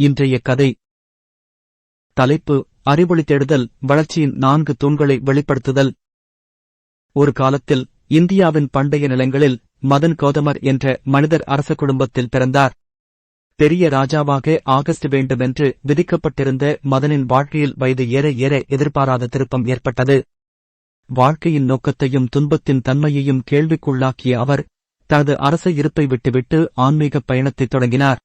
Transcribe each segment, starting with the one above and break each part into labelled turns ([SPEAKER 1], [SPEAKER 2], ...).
[SPEAKER 1] இன்றைய கதை. தலைப்பு: அறிவொளி தேடுதல், வளர்ச்சியின் 4 தூண்களை வெளிப்படுத்துதல். ஒரு காலத்தில் இந்தியாவின் பண்டைய நிலங்களில் மதன் கௌதமர் என்ற மனிதர் அரச குடும்பத்தில் பிறந்தார். பெரிய ராஜாவாக ஆகஸ்ட் வேண்டுமென்று விதிக்கப்பட்டிருந்த மதனின் வாழ்க்கையில் வயது ஏற ஏற எதிர்பாராத திருப்பம் ஏற்பட்டது. வாழ்க்கையின் நோக்கத்தையும் துன்பத்தின் தன்மையையும் கேள்விக்குள்ளாக்கிய அவர் தனது அரச இருப்பை விட்டுவிட்டு ஆன்மீகப் பயணத்தைத் தொடங்கினார்.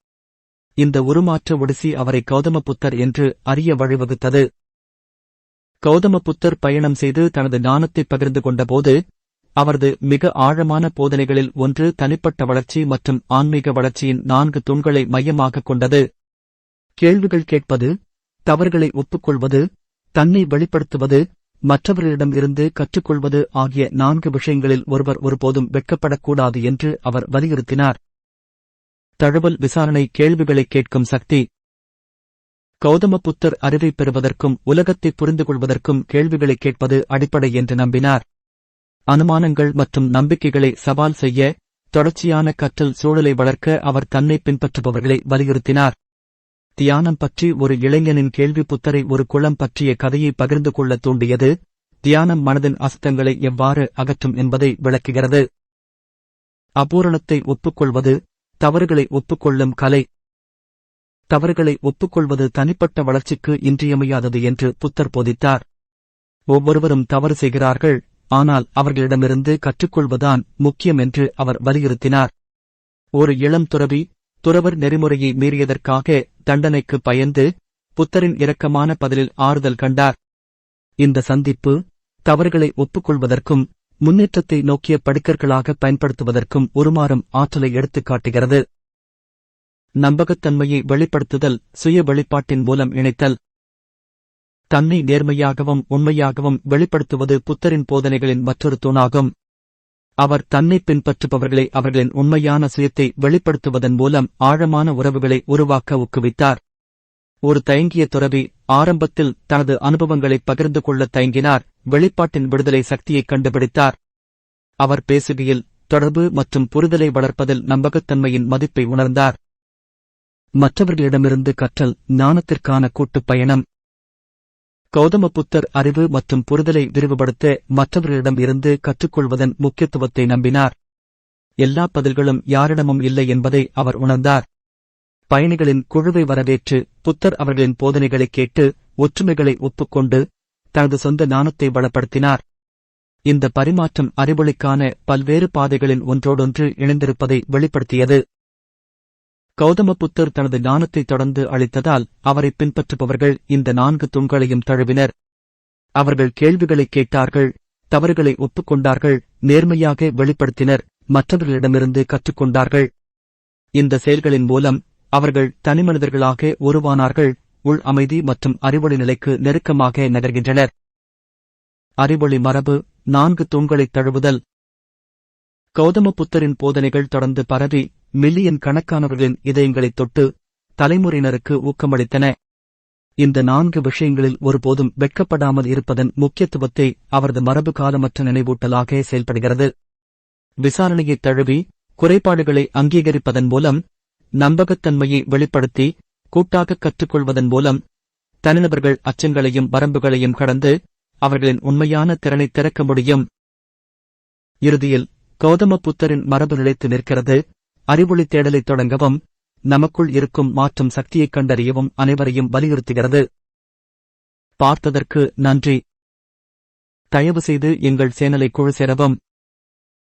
[SPEAKER 1] இந்த உருமாற்ற ஒடிசி அவரை கௌதமபுத்தர் என்று அறிய வழிவகுத்தது. கௌதமபுத்தர் பயணம் செய்து தனது ஞானத்தை பகிர்ந்து கொண்டபோது அவரது மிக ஆழமான போதனைகளில் ஒன்று தனிப்பட்ட வளர்ச்சி மற்றும் ஆன்மீக வளர்ச்சியின் 4 தூண்களை மையமாகக் கொண்டது. கேள்விகள் கேட்பது, தவறுகளை ஒப்புக்கொள்வது, தன்னை வெளிப்படுத்துவது, மற்றவர்களிடம் இருந்து கற்றுக்கொள்வது ஆகிய 4 விஷயங்களில் ஒருவர் ஒருபோதும் வெட்கப்படக்கூடாது என்று அவர் வலியுறுத்தினார். தழுவல் விசாரணை, கேள்விகளை கேட்கும் சக்தி. கௌதமபுத்தர் அறிவை பெறுவதற்கும் உலகத்தை புரிந்துகொள்வதற்கும் கேள்விகளை கேட்பது அடிப்படை என்று நம்பினார். அனுமானங்கள் மற்றும் நம்பிக்கைகளை சவால் செய்ய தொடர்ச்சியான கற்றல் சூழலை வளர்க்க அவர் தன்னை பின்பற்றுபவர்களை வலியுறுத்தினார். தியானம் பற்றி ஒரு இளைஞனின் கேள்வி புத்தரை ஒரு குளம் பற்றிய கதையை பகிர்ந்து கொள்ள தூண்டியது. தியானம் மனதின் அசுத்தங்களை எவ்வாறு அகற்றும் என்பதை விளக்குகிறது. அபூரணத்தை ஒப்புக்கொள்வது, தவறுகளை ஒப்புக்கொள்ளும் கலை. தவறுகளை ஒப்புக்கொள்வது தனிப்பட்ட வளர்ச்சிக்கு இன்றியமையாதது என்று புத்தர் போதித்தார். ஒவ்வொருவரும் தவறு செய்கிறார்கள், ஆனால் அவர்களிடமிருந்து கற்றுக்கொள்வதுதான் முக்கியம் என்று அவர் வலியுறுத்தினார். ஒரு இளம் துறவர் நெறிமுறையை மீறியதற்காக தண்டனைக்கு பயந்து புத்தரின் இரக்கமான பதிலில் ஆறுதல் கண்டார். இந்த சந்திப்பு தவறுகளை ஒப்புக்கொள்வதற்கும் முன்னேற்றத்தை நோக்கிய படிக்கற்களாக பயன்படுத்துவதற்கும் உருமாறும் ஆற்றலை எடுத்துக்காட்டுகிறது. நம்பகத்தன்மையை வெளிப்படுத்துதல், சுய வெளிப்பாட்டின் மூலம் இணைத்தல். தன்னை நேர்மையாகவும் உண்மையாகவும் வெளிப்படுத்துவது புத்தரின் போதனைகளின் மற்றொரு தூணாகும். அவர் தன்னை பின்பற்றுபவர்களை அவர்களின் உண்மையான சுயத்தை வெளிப்படுத்துவதன் மூலம் ஆழமான உறவுகளை உருவாக்க ஊக்குவித்தார். ஒரு தயங்கிய துறவி ஆரம்பத்தில் தனது அனுபவங்களை பகிர்ந்து கொள்ள தயங்கினார். வெளிப்பாட்டின் விடுதலை சக்தியைக் கண்டுபிடித்தார். அவர் பேசுகையில் தொடர்பு மற்றும் புரிதலை வளர்ப்பதில் நம்பகத்தன்மையின் மதிப்பை உணர்ந்தார். மற்றவர்களிடமிருந்து கற்றல், ஞானத்திற்கான கூட்டுப் பயணம். கௌதமபுத்தர் அறிவு மற்றும் புரிதலை விரிவுபடுத்த மற்றவர்களிடம் இருந்து கற்றுக்கொள்வதன் முக்கியத்துவத்தை நம்பினார். எல்லா பதில்களும் யாரிடமும் இல்லை என்பதை அவர் உணர்ந்தார். பயணிகளின் குழுவை வரவேற்று புத்தர் அவர்களின் போதனைகளை கேட்டு ஒற்றுமைகளை ஒப்புக்கொண்டு தனது சொந்த ஞானத்தை வளப்படுத்தினார். இந்த பரிமாற்றம் அறிவொளிக்கான பல்வேறு பாதைகளின் ஒன்றோடொன்று இணைந்திருப்பதை வெளிப்படுத்தியது. கௌதமபுத்தர் தனது ஞானத்தை தொடர்ந்து அளித்ததால் அவரை பின்பற்றுபவர்கள் இந்த 4 தூண்களையும் தழுவினர். அவர்கள் கேள்விகளை கேட்டார்கள், தவறுகளை ஒப்புக்கொண்டார்கள், நேர்மையாக வெளிப்படுத்தினர், மற்றவர்களிடமிருந்து கற்றுக்கொண்டார்கள். இந்த செயல்களின் மூலம் அவர்கள் தனிமனிதர்களாக உருவானார்கள், உள் அமைதி மற்றும் அறிவொளி நிலைக்கு நெருக்கமாக நகர்கின்றனர். அறிவொளி மரபு, 4 தூண்களைத் தழுவுதல். கௌதமபுத்தரின் போதனைகள் தொடர்ந்து பரவி மில்லியன் கணக்கானவர்களின் இதயங்களைத் தொட்டு தலைமுறையினருக்கு ஊக்கமளித்தன. இந்த 4 விஷயங்களில் ஒருபோதும் வெட்கப்படாமல் இருப்பதன் முக்கியத்துவத்தை அவரது மரபு காலமற்ற நினைவூட்டலாக செயல்படுகிறது. விசாரணையைத் தழுவி குறைபாடுகளை அங்கீகரிப்பதன் மூலம், நம்பகத்தன்மையை வெளிப்படுத்தி கூட்டாக கற்றுக்கொள்வதன் மூலம் தனிநபர்கள் அச்சங்களையும் வரம்புகளையும் கடந்து அவர்களின் உண்மையான திறனை திறக்க முடியும். இறுதியில் கௌதமபுத்தரின் மரபு நிலைத்து நிற்கிறது. அறிவொளி தேடலைத் தொடங்கவும் நமக்குள் இருக்கும் மாற்றும் சக்தியைக் கண்டறியவும் அனைவரையும் வலியுறுத்துகிறது. பார்த்ததற்கு நன்றி. தயவுசெய்து எங்கள் சேனலை குழு சேரவும்.